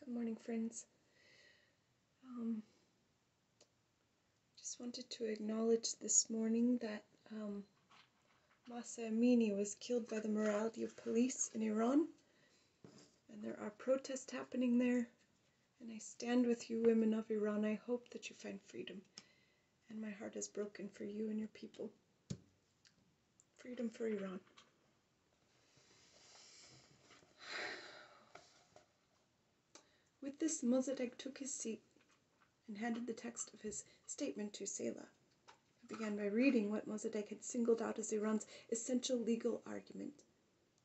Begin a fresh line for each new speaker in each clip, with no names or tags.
Good morning, friends. Just wanted to acknowledge this morning that Mahsa Amini was killed by the morality of police in Iran, and there are protests happening there, and I stand with you, women of Iran. I hope that you find freedom, and my heart is broken for you and your people. Freedom for Iran. With this, Mossadegh took his seat and handed the text of his statement to Selah. I began by reading what Mossadegh had singled out as Iran's essential legal argument.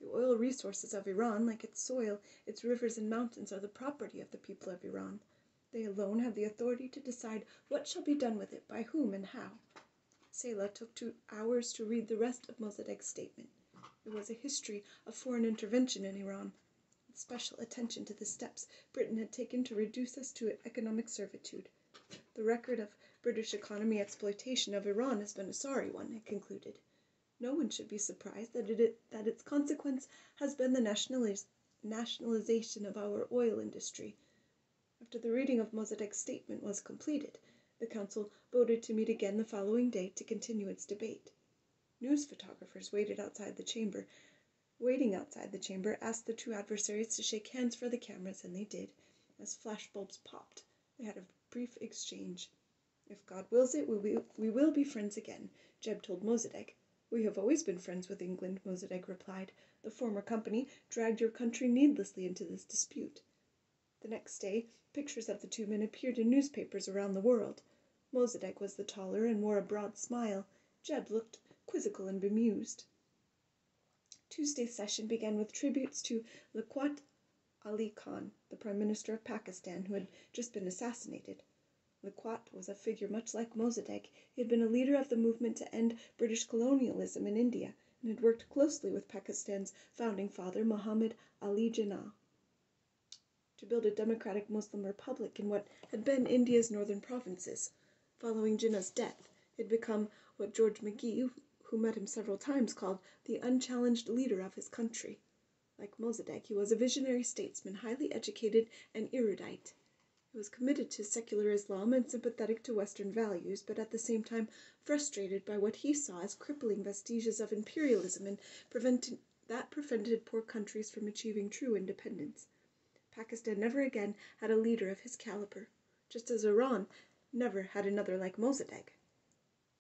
The oil resources of Iran, like its soil, its rivers and mountains, are the property of the people of Iran. They alone have the authority to decide what shall be done with it, by whom and how. Selah took 2 hours to read the rest of Mossadegh's statement. It was a history of foreign intervention in Iran, with special attention to the steps Britain had taken to reduce us to economic servitude. The record of British economy exploitation of Iran has been a sorry one, it concluded. No one should be surprised that its consequence has been the nationalization of our oil industry. After the reading of Mossadegh's statement was completed, the council voted to meet again the following day to continue its debate. News photographers waiting outside the chamber, asked the two adversaries to shake hands for the cameras, and they did. As flashbulbs popped, they had a brief exchange. "If God wills it, we will be friends again," Jeb told Mossadegh. "We have always been friends with England," Mossadegh replied. "The former company dragged your country needlessly into this dispute." The next day, pictures of the two men appeared in newspapers around the world. Mossadegh was the taller and wore a broad smile. Jeb looked quizzical and bemused. Tuesday's session began with tributes to Liaquat Ali Khan, the Prime Minister of Pakistan, who had just been assassinated. Liaquat was a figure much like Mossadegh. He had been a leader of the movement to end British colonialism in India, and had worked closely with Pakistan's founding father, Muhammad Ali Jinnah, to build a democratic Muslim republic in what had been India's northern provinces. Following Jinnah's death, it had become what George McGee, who met him several times, called the unchallenged leader of his country. Like Mossadegh, he was a visionary statesman, highly educated and erudite. He was committed to secular Islam and sympathetic to Western values, but at the same time frustrated by what he saw as crippling vestiges of imperialism and prevented poor countries from achieving true independence. Pakistan never again had a leader of his caliber, just as Iran never had another like Mossadegh.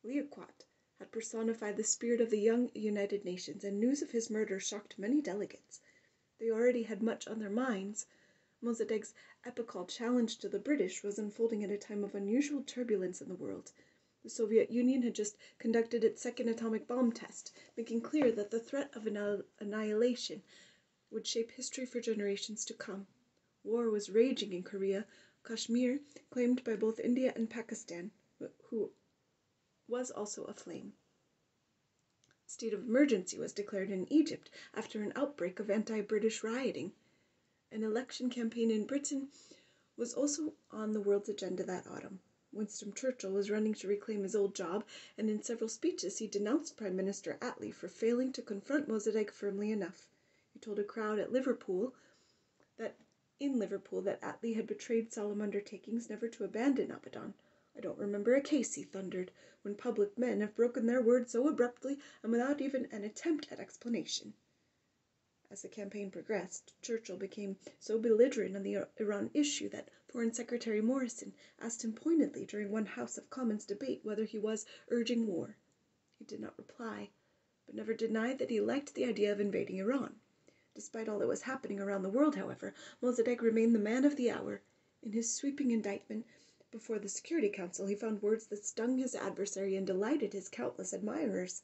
Liaquat had personified the spirit of the young United Nations, and news of his murder shocked many delegates. They already had much on their minds. Mossadegh's epical challenge to the British was unfolding at a time of unusual turbulence in the world. The Soviet Union had just conducted its second atomic bomb test, making clear that the threat of annihilation would shape history for generations to come. War was raging in Korea, Kashmir, claimed by both India and Pakistan, who was also aflame. State of emergency was declared in Egypt after an outbreak of anti-British rioting. An election campaign in Britain was also on the world's agenda that autumn. Winston Churchill was running to reclaim his old job, and in several speeches he denounced Prime Minister Attlee for failing to confront Mossadegh firmly enough. He told a crowd in Liverpool that Attlee had betrayed solemn undertakings never to abandon Abadan. "I don't remember a case," he thundered, "when public men have broken their word so abruptly and without even an attempt at explanation." As the campaign progressed, Churchill became so belligerent on the Iran issue that Foreign Secretary Morrison asked him pointedly during one House of Commons debate whether he was urging war. He did not reply, but never denied that he liked the idea of invading Iran. Despite all that was happening around the world, however, Mossadegh remained the man of the hour. In his sweeping indictment before the Security Council, he found words that stung his adversary and delighted his countless admirers.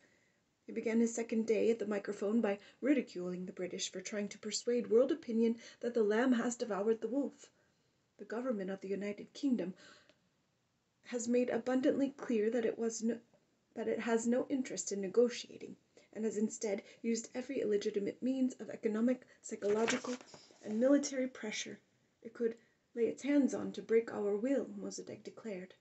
He began his second day at the microphone by ridiculing the British for trying to persuade world opinion that the lamb has devoured the wolf. The government of the United Kingdom has made abundantly clear that it has no interest in negotiating, and has instead used every illegitimate means of economic, psychological, and military pressure it could lay its hands on to break our will, Mossadegh declared.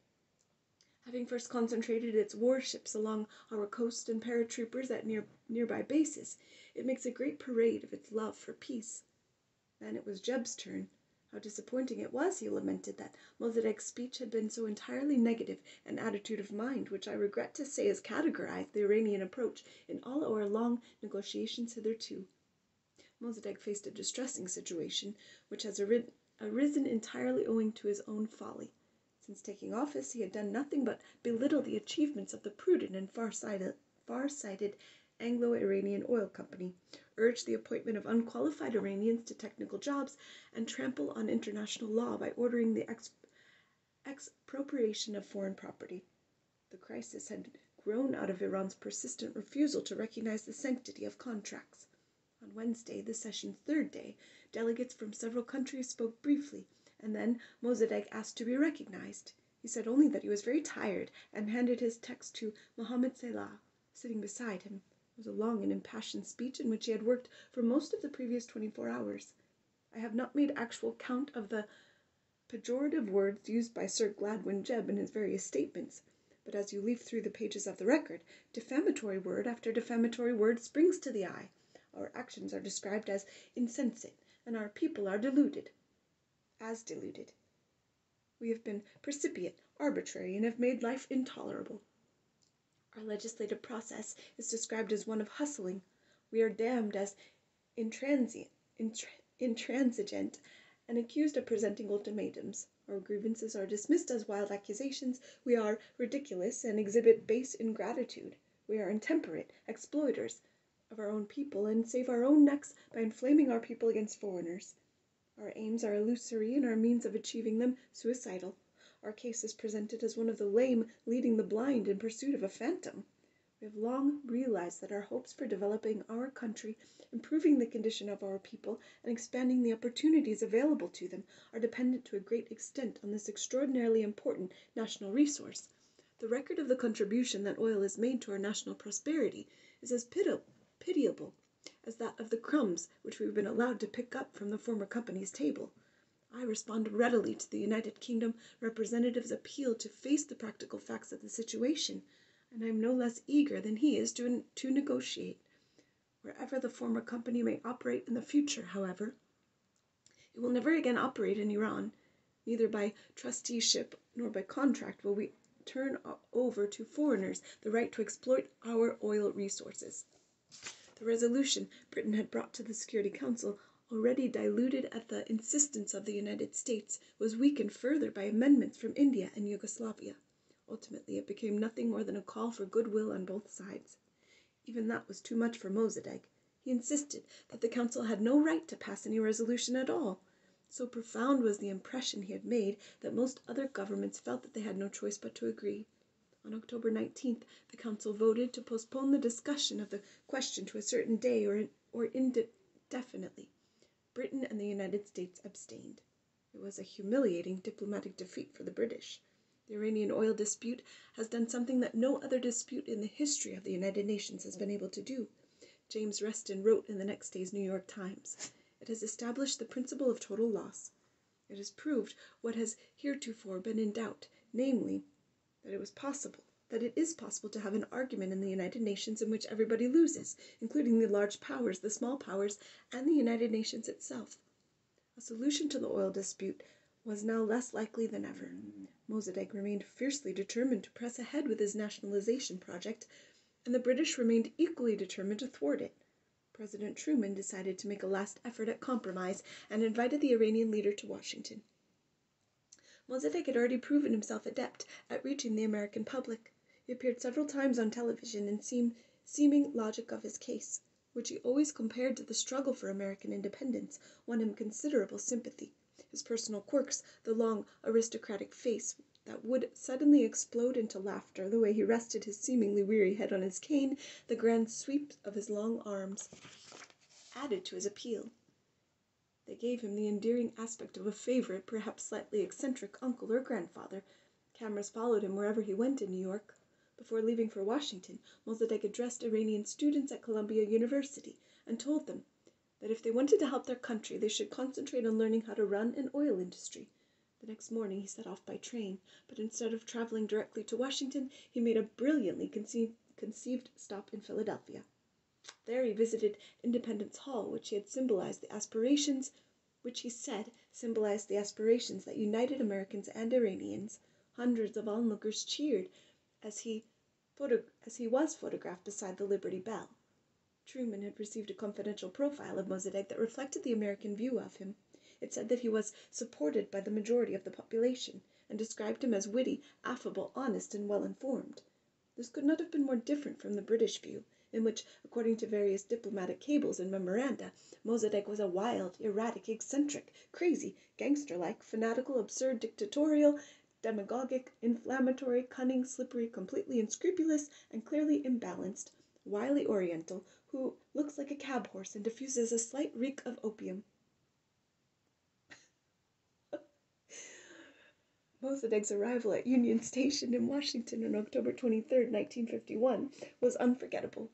Having first concentrated its warships along our coast and paratroopers at nearby bases, it makes a great parade of its love for peace. Then it was Jeb's turn. How disappointing it was, he lamented, that Mossadegh's speech had been so entirely negative an attitude of mind, which I regret to say has categorized the Iranian approach in all our long negotiations hitherto. Mossadegh faced a distressing situation, which has arisen entirely owing to his own folly. Since taking office, he had done nothing but belittle the achievements of the prudent and far-sighted Anglo-Iranian Oil Company, urge the appointment of unqualified Iranians to technical jobs, and trample on international law by ordering the expropriation of foreign property. The crisis had grown out of Iran's persistent refusal to recognize the sanctity of contracts. On Wednesday, the session's third day, delegates from several countries spoke briefly, and then Mossadegh asked to be recognized. He said only that he was very tired, and handed his text to Mohammed Salah, sitting beside him. It was a long and impassioned speech in which he had worked for most of the previous 24 hours. I have not made actual count of the pejorative words used by Sir Gladwin Jebb in his various statements, but as you leaf through the pages of the record, defamatory word after defamatory word springs to the eye. Our actions are described as insensate, and our people are deluded. We have been precipitate, arbitrary, and have made life intolerable. Our legislative process is described as one of hustling. We are damned as intransigent, and accused of presenting ultimatums. Our grievances are dismissed as wild accusations. We are ridiculous and exhibit base ingratitude. We are intemperate, exploiters of our own people, and save our own necks by inflaming our people against foreigners. Our aims are illusory, and our means of achieving them suicidal. Our case is presented as one of the lame leading the blind in pursuit of a phantom. We have long realized that our hopes for developing our country, improving the condition of our people, and expanding the opportunities available to them are dependent to a great extent on this extraordinarily important national resource. The record of the contribution that oil has made to our national prosperity is as pitiable as that of the crumbs which we have been allowed to pick up from the former company's table. I respond readily to the United Kingdom representative's appeal to face the practical facts of the situation, and I am no less eager than he is to negotiate. Wherever the former company may operate in the future, however, it will never again operate in Iran. Neither by trusteeship nor by contract will we turn over to foreigners the right to exploit our oil resources. The resolution Britain had brought to the Security Council, already diluted at the insistence of the United States, was weakened further by amendments from India and Yugoslavia. Ultimately, it became nothing more than a call for goodwill on both sides. Even that was too much for Mossadegh. He insisted that the Council had no right to pass any resolution at all. So profound was the impression he had made that most other governments felt that they had no choice but to agree. On October 19th, the Council voted to postpone the discussion of the question to a certain day or indefinitely. Britain and the United States abstained. It was a humiliating diplomatic defeat for the British. The Iranian oil dispute has done something that no other dispute in the history of the United Nations has been able to do. James Reston wrote in the next day's New York Times, "It has established the principle of total loss. It has proved what has heretofore been in doubt, namely, that it is possible to have an argument in the United Nations in which everybody loses, including the large powers, the small powers, and the United Nations itself." A solution to the oil dispute was now less likely than ever. Mossadegh remained fiercely determined to press ahead with his nationalization project, and the British remained equally determined to thwart it. President Truman decided to make a last effort at compromise and invited the Iranian leader to Washington. Mossadegh had already proven himself adept at reaching the American public. He appeared several times on television in seeming logic of his case, which he always compared to the struggle for American independence, won him considerable sympathy. His personal quirks, the long, aristocratic face that would suddenly explode into laughter, the way he rested his seemingly weary head on his cane, the grand sweep of his long arms, added to his appeal. They gave him the endearing aspect of a favorite, perhaps slightly eccentric uncle or grandfather. Cameras followed him wherever he went in New York. Before leaving for Washington, Mossadegh addressed Iranian students at Columbia University and told them that if they wanted to help their country, they should concentrate on learning how to run an oil industry. The next morning he set off by train, but instead of traveling directly to Washington, he made a brilliantly conceived stop in Philadelphia. There he visited Independence Hall, which he had symbolized the aspirations which he said symbolized the aspirations that united Americans and Iranians. Hundreds of onlookers cheered as he was photographed beside the Liberty Bell. Truman had received a confidential profile of Mossadegh that reflected the American view of him. It said that he was supported by the majority of the population, and described him as witty, affable, honest, and well-informed. This could not have been more different from the British view, in which, according to various diplomatic cables and memoranda, Mossadegh was a wild, erratic, eccentric, crazy, gangster-like, fanatical, absurd, dictatorial, demagogic, inflammatory, cunning, slippery, completely unscrupulous, and clearly imbalanced, wily Oriental who looks like a cab horse and diffuses a slight reek of opium. Mossadegh's arrival at Union Station in Washington on October 23, 1951, was unforgettable.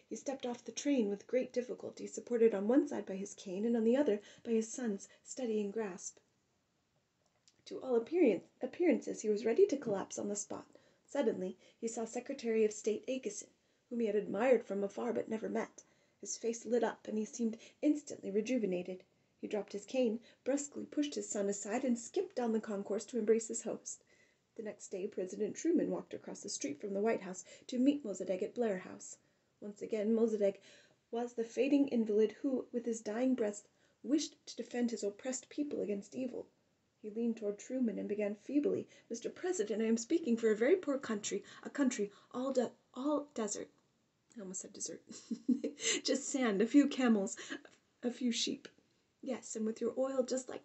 He stepped off the train with great difficulty, supported on one side by his cane and on the other by his son's steadying grasp. To all appearances, he was ready to collapse on the spot. Suddenly, he saw Secretary of State Akeson, whom he had admired from afar but never met. His face lit up, and he seemed instantly rejuvenated. He dropped his cane, brusquely pushed his son aside, and skipped down the concourse to embrace his host. The next day, President Truman walked across the street from the White House to meet Mossadegh at Blair House. Once again, Mossadegh was the fading invalid who, with his dying breath, wished to defend his oppressed people against evil. He leaned toward Truman and began feebly, "Mr. President, I am speaking for a very poor country, a country all desert." I almost said dessert. Just sand, a few camels, a few sheep. "Yes, and with your oil just like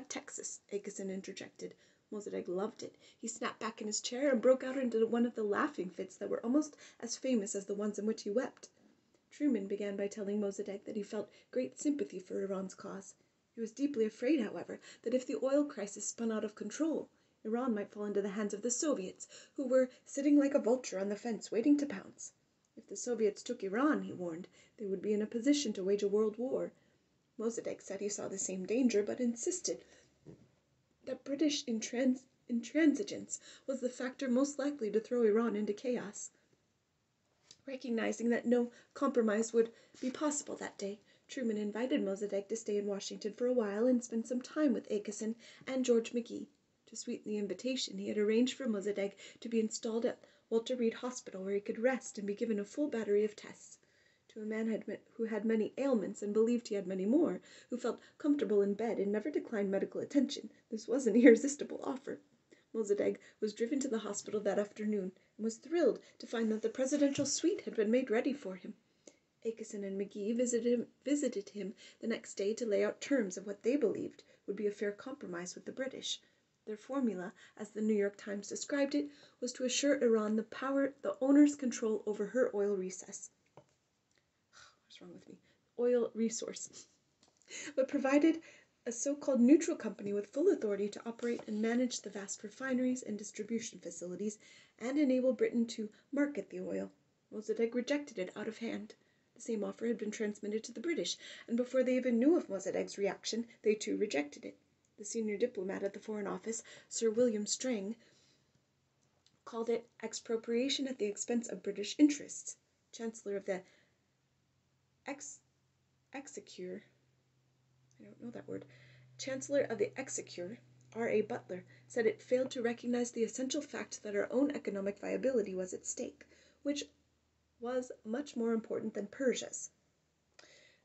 Texas," Akeson interjected. Mossadegh loved it. He snapped back in his chair and broke out into one of the laughing fits that were almost as famous as the ones in which he wept. Truman began by telling Mossadegh that he felt great sympathy for Iran's cause. He was deeply afraid, however, that if the oil crisis spun out of control, Iran might fall into the hands of the Soviets, who were sitting like a vulture on the fence waiting to pounce. If the Soviets took Iran, he warned, they would be in a position to wage a world war. Mossadegh said he saw the same danger, but insisted that British intransigence was the factor most likely to throw Iran into chaos. Recognizing that no compromise would be possible that day, Truman invited Mossadegh to stay in Washington for a while and spend some time with Akeson and George McGee. To sweeten the invitation, he had arranged for Mossadegh to be installed at Walter Reed Hospital, where he could rest and be given a full battery of tests. To a man who had many ailments and believed he had many more, who felt comfortable in bed and never declined medical attention, this was an irresistible offer. Mossadegh was driven to the hospital that afternoon and was thrilled to find that the presidential suite had been made ready for him. Akeson and McGee visited him the next day to lay out terms of what they believed would be a fair compromise with the British. Their formula, as the New York Times described it, was to assure Iran the owner's control over her oil resource, but provided a so-called neutral company with full authority to operate and manage the vast refineries and distribution facilities and enable Britain to market the oil. Mossadegh rejected it out of hand. The same offer had been transmitted to the British, and before they even knew of Mossadegh's reaction, they too rejected it. The senior diplomat at the Foreign Office, Sir William Strang, called it expropriation at the expense of British interests. Chancellor of the Chancellor of the Exchequer, R.A. Butler, said it failed to recognize the essential fact that our own economic viability was at stake, which was much more important than Persia's.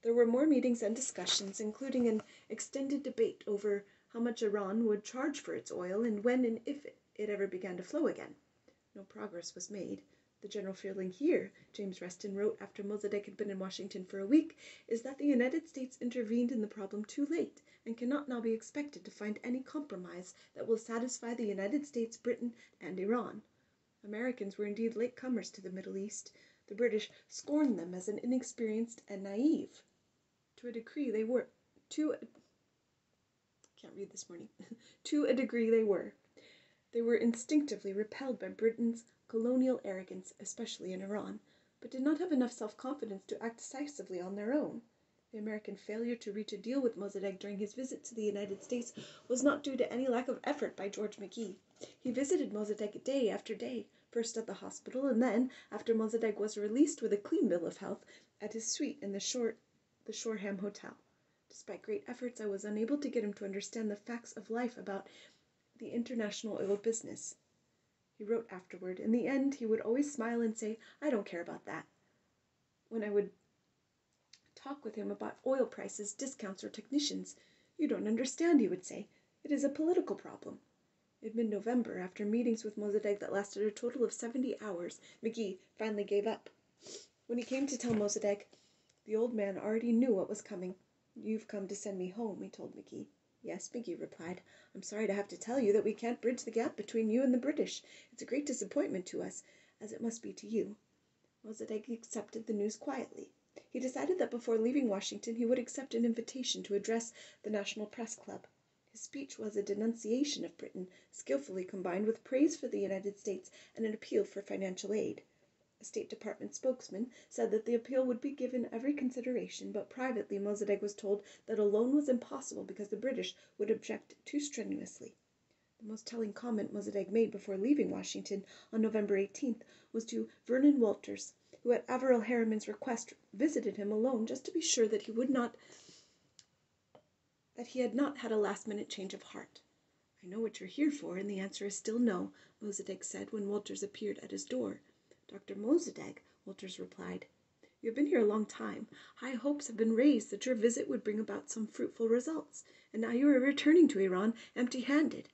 There were more meetings and discussions, including an extended debate over how much Iran would charge for its oil and when and if it ever began to flow again. No progress was made. "The general feeling here," James Reston wrote after Mossadegh had been in Washington for a week, "is that the United States intervened in the problem too late and cannot now be expected to find any compromise that will satisfy the United States, Britain, and Iran." Americans were indeed late comers to the Middle East. The British scorned them as inexperienced and naive. To a degree they were. They were instinctively repelled by Britain's colonial arrogance, especially in Iran, but did not have enough self-confidence to act decisively on their own. The American failure to reach a deal with Mossadegh during his visit to the United States was not due to any lack of effort by George McGee. He visited Mossadegh day after day, first at the hospital and then, after Mossadegh was released with a clean bill of health, at his suite in the Shoreham Hotel. Despite great efforts, I was unable to get him to understand the facts of life about the international oil business. He wrote afterward. In the end, he would always smile and say, "I don't care about that." When I would talk with him about oil prices, discounts, or technicians, "You don't understand," he would say. "It is a political problem." In mid-November, after meetings with Mossadegh that lasted a total of 70 hours, McGee finally gave up. When he came to tell Mossadegh, the old man already knew what was coming. "You've come to send me home," he told McGee. "Yes," McGee replied. "I'm sorry to have to tell you that we can't bridge the gap between you and the British. It's a great disappointment to us, as it must be to you." Mossadegh accepted the news quietly. He decided that before leaving Washington he would accept an invitation to address the National Press Club. His speech was a denunciation of Britain, skillfully combined with praise for the United States and an appeal for financial aid. A State Department spokesman said that the appeal would be given every consideration, but privately Mossadegh was told that a loan was impossible because the British would object too strenuously. The most telling comment Mossadegh made before leaving Washington on November 18th was to Vernon Walters, who at Averell Harriman's request visited him alone just to be sure that he had not had a last-minute change of heart. "I know what you're here for, and the answer is still no," Mossadegh said when Walters appeared at his door. "Dr. Mossadegh," Walters replied, "you have been here a long time. High hopes have been raised that your visit would bring about some fruitful results, and now you are returning to Iran empty-handed."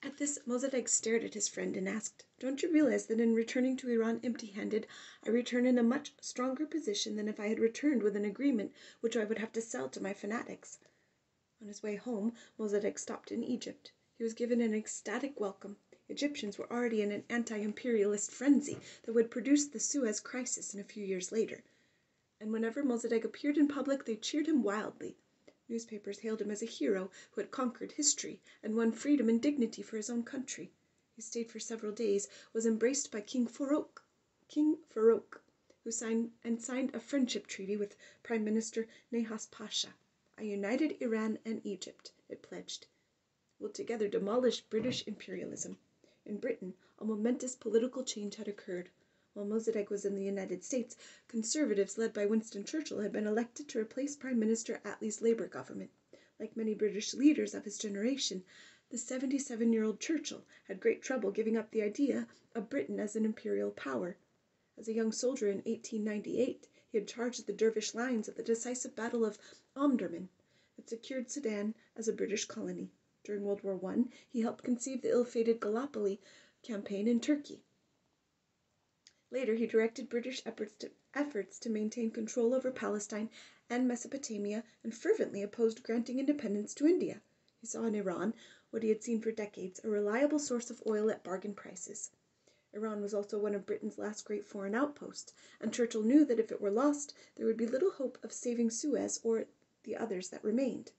At this, Mossadegh stared at his friend and asked, "Don't you realize that in returning to Iran empty-handed, I return in a much stronger position than if I had returned with an agreement which I would have to sell to my fanatics?" On his way home, Mossadegh stopped in Egypt. He was given an ecstatic welcome. Egyptians were already in an anti-imperialist frenzy that would produce the Suez Crisis in a few years later. And whenever Mossadegh appeared in public, they cheered him wildly. Newspapers hailed him as a hero who had conquered history and won freedom and dignity for his own country. He stayed for several days, was embraced by King Farouk, who signed a friendship treaty with Prime Minister Nehas Pasha. "A united Iran and Egypt," it pledged, "will together demolish British imperialism." In Britain, a momentous political change had occurred. While Mossadegh was in the United States, conservatives led by Winston Churchill had been elected to replace Prime Minister Attlee's Labour government. Like many British leaders of his generation, the 77-year-old Churchill had great trouble giving up the idea of Britain as an imperial power. As a young soldier in 1898, he had charged the Dervish lines at the decisive Battle of Omdurman that secured Sudan as a British colony. During World War I, he helped conceive the ill-fated Gallipoli campaign in Turkey. Later, he directed British efforts to maintain control over Palestine and Mesopotamia and fervently opposed granting independence to India. He saw in Iran, what he had seen for decades, a reliable source of oil at bargain prices. Iran was also one of Britain's last great foreign outposts, and Churchill knew that if it were lost, there would be little hope of saving Suez or the others that remained.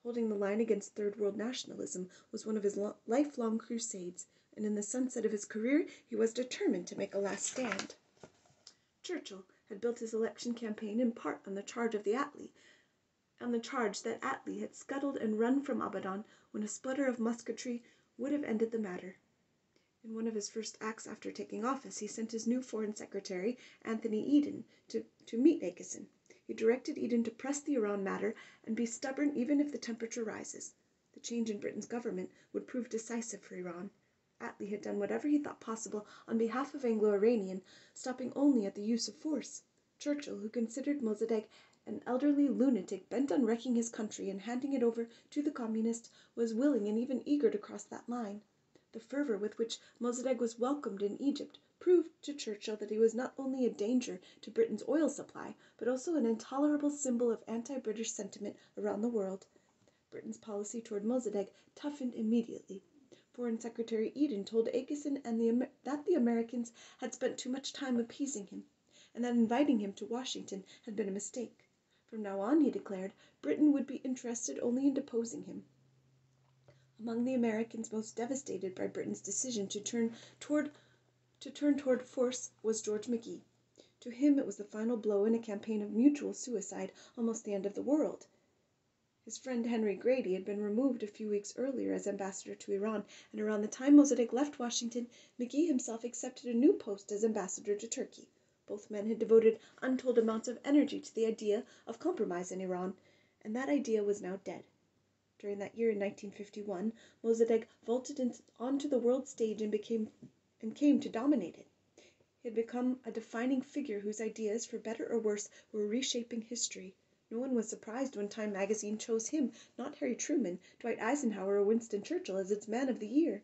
Holding the line against Third World nationalism was one of his lifelong crusades, and in the sunset of his career he was determined to make a last stand. Churchill had built his election campaign in part on the charge that Attlee had scuttled and run from Abadan when a splutter of musketry would have ended the matter. In one of his first acts after taking office, he sent his new Foreign Secretary, Anthony Eden, to meet Akeson. He directed Eden to press the Iran matter and be stubborn even if the temperature rises. The change in Britain's government would prove decisive for Iran. Attlee had done whatever he thought possible on behalf of Anglo-Iranian, stopping only at the use of force. Churchill, who considered Mossadegh an elderly lunatic bent on wrecking his country and handing it over to the communists, was willing and even eager to cross that line. The fervor with which Mossadegh was welcomed in Egypt proved to Churchill that he was not only a danger to Britain's oil supply, but also an intolerable symbol of anti-British sentiment around the world. Britain's policy toward Mossadegh toughened immediately. Foreign Secretary Eden told Akeson that the Americans had spent too much time appeasing him, and that inviting him to Washington had been a mistake. From now on, he declared, Britain would be interested only in deposing him. Among the Americans most devastated by Britain's decision to turn toward force was George McGee. To him it was the final blow in a campaign of mutual suicide, almost the end of the world. His friend Henry Grady had been removed a few weeks earlier as ambassador to Iran, and around the time Mossadegh left Washington, McGee himself accepted a new post as ambassador to Turkey. Both men had devoted untold amounts of energy to the idea of compromise in Iran, and that idea was now dead. During that year in 1951, Mossadegh vaulted onto the world stage and came to dominate it. He had become a defining figure whose ideas, for better or worse, were reshaping history. No one was surprised when Time magazine chose him, not Harry Truman, Dwight Eisenhower, or Winston Churchill, as its Man of the Year.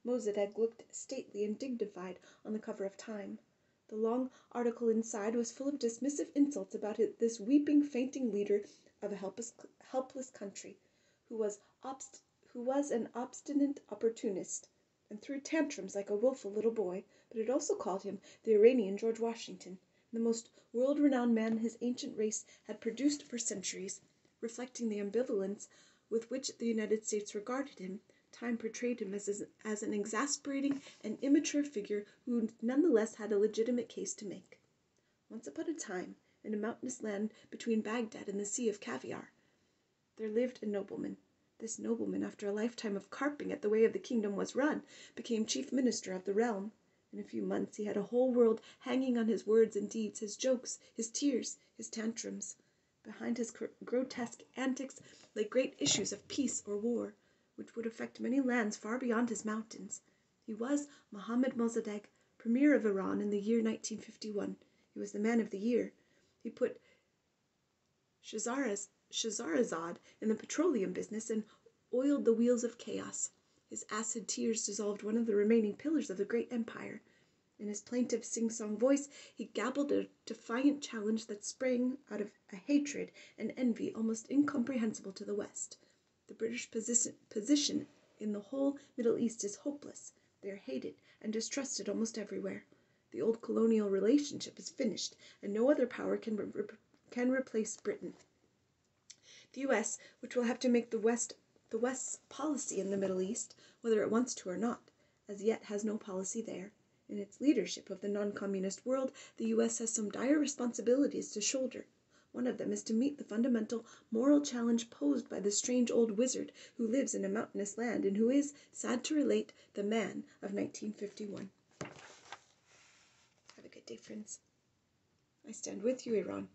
Mossadegh looked stately and dignified on the cover of Time. The long article inside was full of dismissive insults about this weeping, fainting leader of a helpless country, who was an obstinate opportunist, and threw tantrums like a wilful little boy, but it also called him the Iranian George Washington, the most world-renowned man his ancient race had produced for centuries. Reflecting the ambivalence with which the United States regarded him, Time portrayed him as an exasperating and immature figure who nonetheless had a legitimate case to make. Once upon a time, in a mountainous land between Baghdad and the Sea of Caviar, there lived a nobleman. This nobleman, after a lifetime of carping at the way of the kingdom was run, became chief minister of the realm. In a few months he had a whole world hanging on his words and deeds, his jokes, his tears, his tantrums. Behind his grotesque antics lay great issues of peace or war, which would affect many lands far beyond his mountains. He was Mohammed Mossadegh, premier of Iran in the year 1951. He was the Man of the Year. He put Shahrazad in the petroleum business and oiled the wheels of chaos. His acid tears dissolved one of the remaining pillars of the great empire. In his plaintive sing-song voice he gabbled a defiant challenge that sprang out of a hatred and envy almost incomprehensible to the West. The British position in the whole Middle East is hopeless. They are hated and distrusted almost everywhere. The old colonial relationship is finished, and no other power can replace Britain. The U.S., which will have to make the West's policy in the Middle East, whether it wants to or not, as yet has no policy there. In its leadership of the non-communist world, the U.S. has some dire responsibilities to shoulder. One of them is to meet the fundamental moral challenge posed by the strange old wizard who lives in a mountainous land and who is, sad to relate, the man of 1951. Have a good day, friends. I stand with you, Iran.